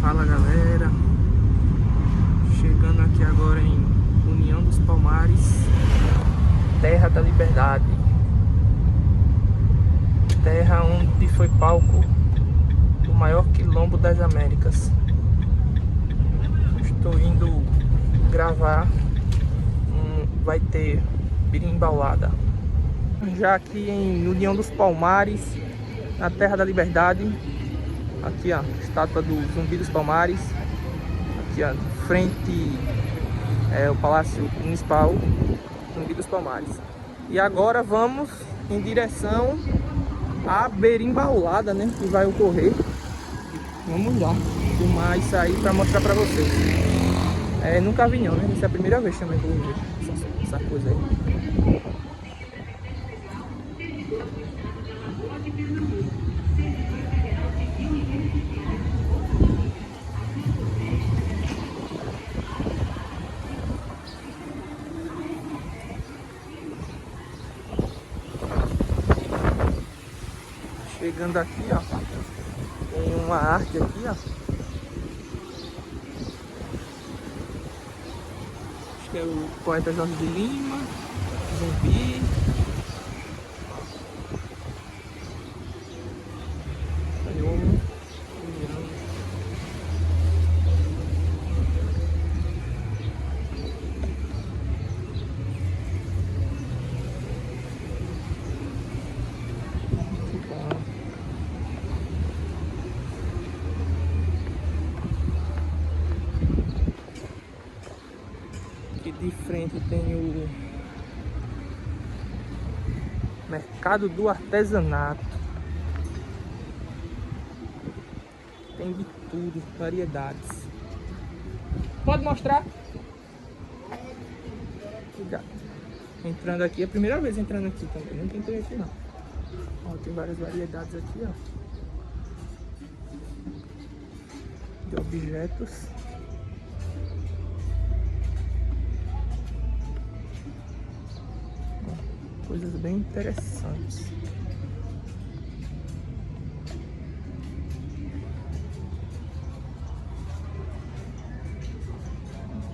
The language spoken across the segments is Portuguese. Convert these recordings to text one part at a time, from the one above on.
Fala galera, chegando aqui agora em União dos Palmares, terra da liberdade, terra onde foi palco do maior quilombo das Américas. Estou indo gravar, vai ter birimbaulada. Já aqui em União dos Palmares, na terra da liberdade. Aqui ó, estátua do Zumbi dos Palmares. Aqui ó, de frente é o Palácio Municipal Zumbi dos Palmares. E agora vamos em direção à berimbaulada, né, que vai ocorrer. Vamos lá filmar isso aí para mostrar para vocês. Nunca vi não, né? Essa é a primeira vez também que eu vou ver essa coisa aí. Chegando aqui, ó, tem uma arte aqui, ó. Acho que é o poeta Jorge de Lima, Zumbi. De frente tem o Mercado do Artesanato. Tem de tudo, variedades. Pode mostrar? Entrando aqui, é a primeira vez entrando aqui também. Nunca entrei aqui não. Ó, tem várias variedades aqui, ó, de objetos. Coisas bem interessantes.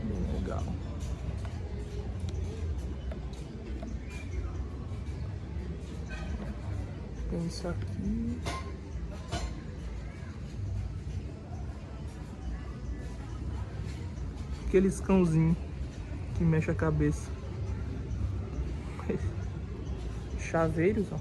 Bem legal. Tem isso aqui. Aqueles cãozinhos que mexe a cabeça. Chaveiros, ó.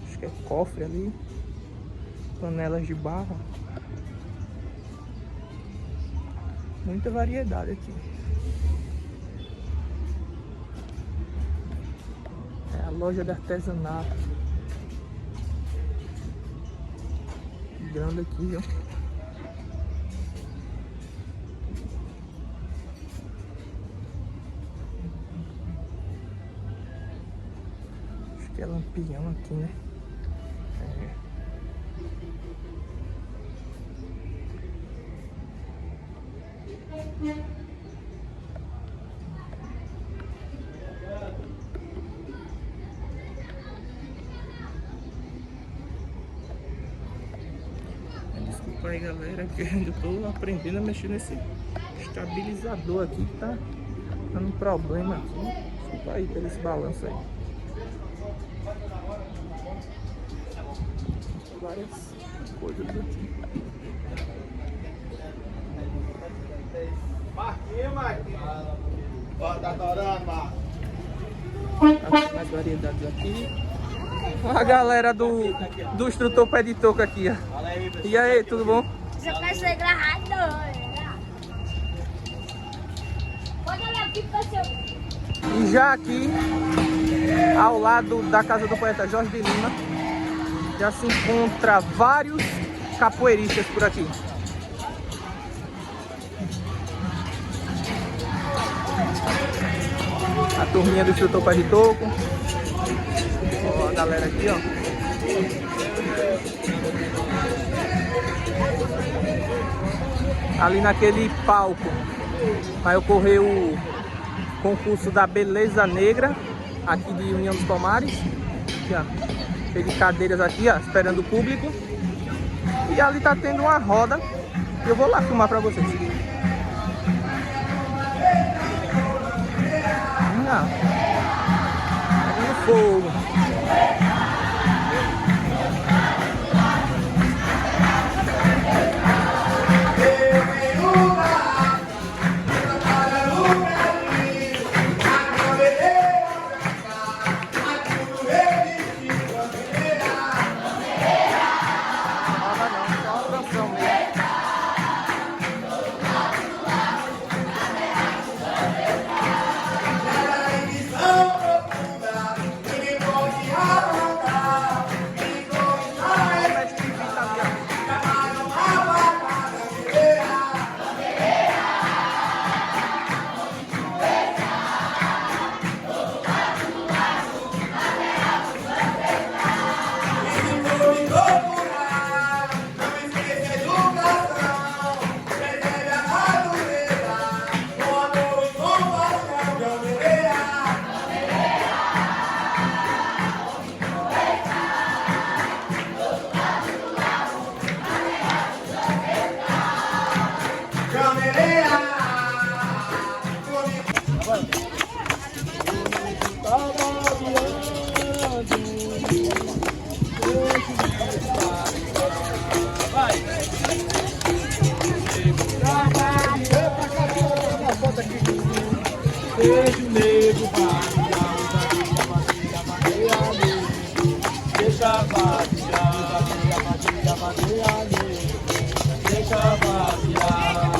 Acho que é cofre ali. Panelas de barro. Muita variedade aqui. É a loja de artesanato. Grande aqui, viu? Que é lampião aqui, né? Desculpa aí galera, que eu ainda tô aprendendo a mexer nesse estabilizador aqui que tá dando problema aqui. Desculpa aí pelo esse balanço aí. Várias coisas aqui. Marquinhos, Marquinhos. Ó, tá adorando, Marquinhos. Mais variedades aqui. A galera do instrutor pé de touca aqui, ó. E aí, tudo bom? Você vai ser gravador. Pode olhar aqui pra seu... E já aqui, ao lado da casa do poeta Jorge de Lima, já se encontra vários capoeiristas por aqui. A turminha do instrutor pé de toco. Ó, a galera aqui, ó. Ali naquele palco vai ocorrer o concurso da beleza negra aqui de União dos Palmares. Aqui, ó, cheio de cadeiras aqui, ó, esperando o público. E ali tá tendo uma roda Eu vou lá filmar pra vocês. Não. Pegando fogo. Beijo nego, deixa vaciar, deixa vaciar,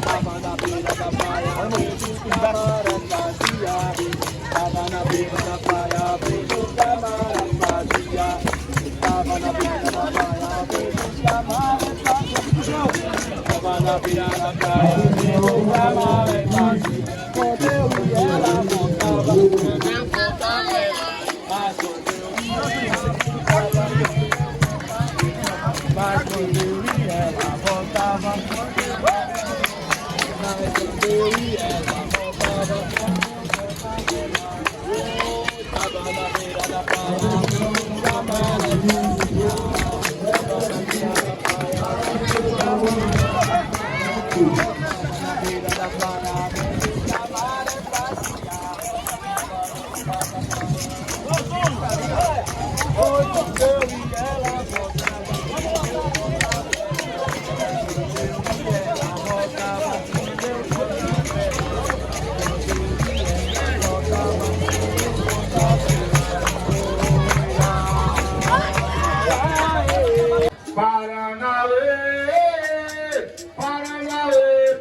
tava na beira da praia, beijos camaras vazia, tava na beira da praia, beijos camaras vazia, tava na beira da praia, beijos camaras vazia, tava na beira da praia, beijos camaras vazia. Quando eu e ela voltava, quando eu voltava ela, mas quando eu e ela voltava, mas quando eu e ela voltava, tava na beira da praia,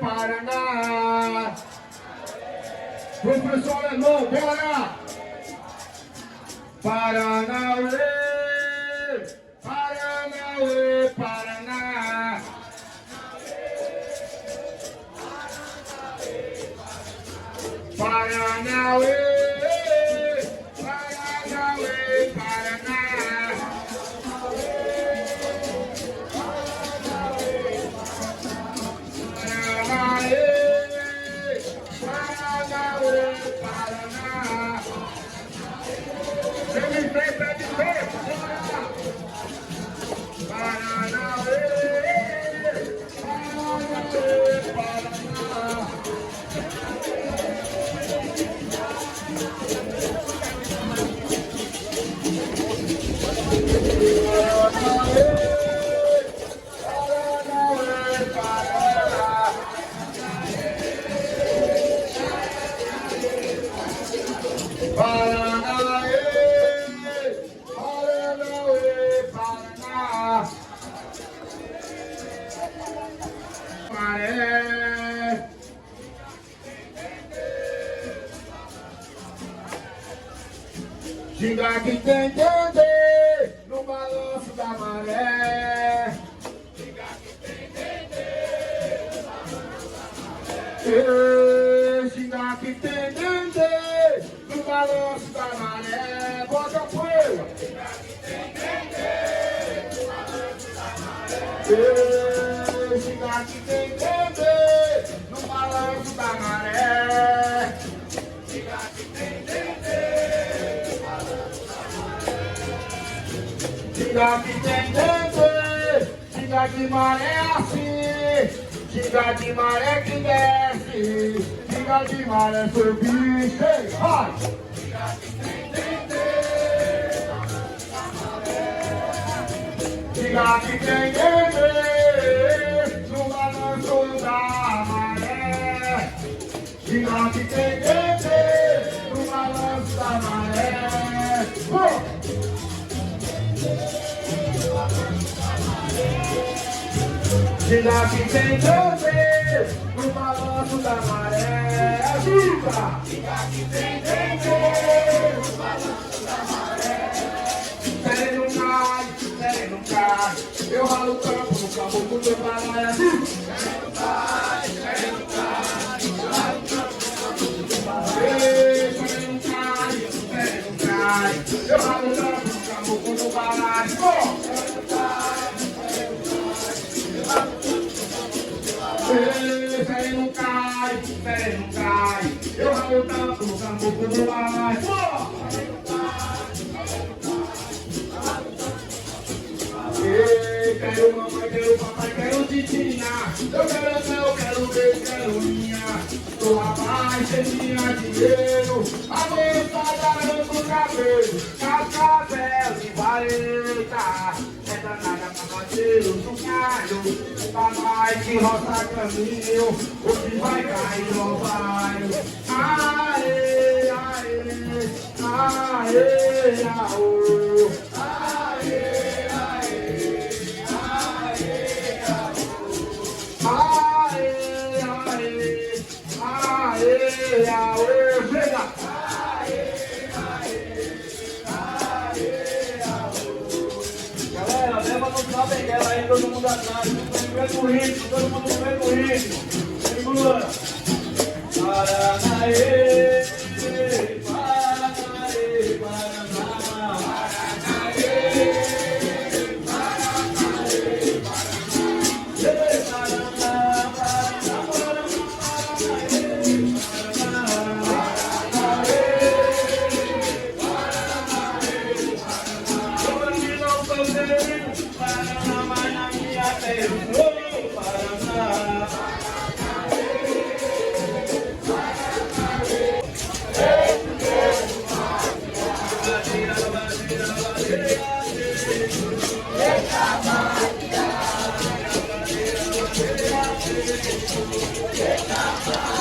Paraná. Professor alemão, bora! Paranauê, Paranauê, Paraná. Paranauê, Paranauê, Paraná. Ginga que tem dendê no balanço da maré. Ginga que tem dendê no balanço da maré. Ginga que tem dendê no balanço da maré. Bota poeira. Ginga que tem dendê no balanço da maré. Ginga que tem dendê no balanço da maré. Ginga que tem dendê. Ginga que tem dendê, ginga de maré assim, Diga de maré que desce, diga de maré subir. Ei, vai! Diga que tem bebê no balanço da maré. Diga que tem bebê no balanço da maré. Diga que tem bebê no balanço da maré. Diga! Diga que tem bebê no balanço da maré. Sereno cai, sereno cai. Eu ralo o campo no caboclo do balaia. Sereno cai, sereno cai. Eu ralo o campo no caboclo do balaia. Sereno cai, sereno cai. Eu ralo o campo no caboclo do balaia. Sereno cai, sereno cai. Eu ralo o campo no sereno cai, sereno cai. Eu ralo o campo no caboclo do balaia. Quero mamãe, quero papai, quero titinha. Eu quero beijo, quero minha. Sou rapaz, tinha dinheiro. A moçada arranca o cabelo. Cascavel de vareta. É danada pra parceiro do galho. Papai que roça caminho. O que vai cair não vai. Aê, aê, aê, aô. Aê, aê. Aê, aê, aê, aê, chega! Aê, aê, aê, aê. Galera, leva no final daquela aí, todo mundo atrás, no mesmo ritmo, todo mundo no mesmo ritmo. Segura! Paranaê, Paranaê, Paraná. Eita,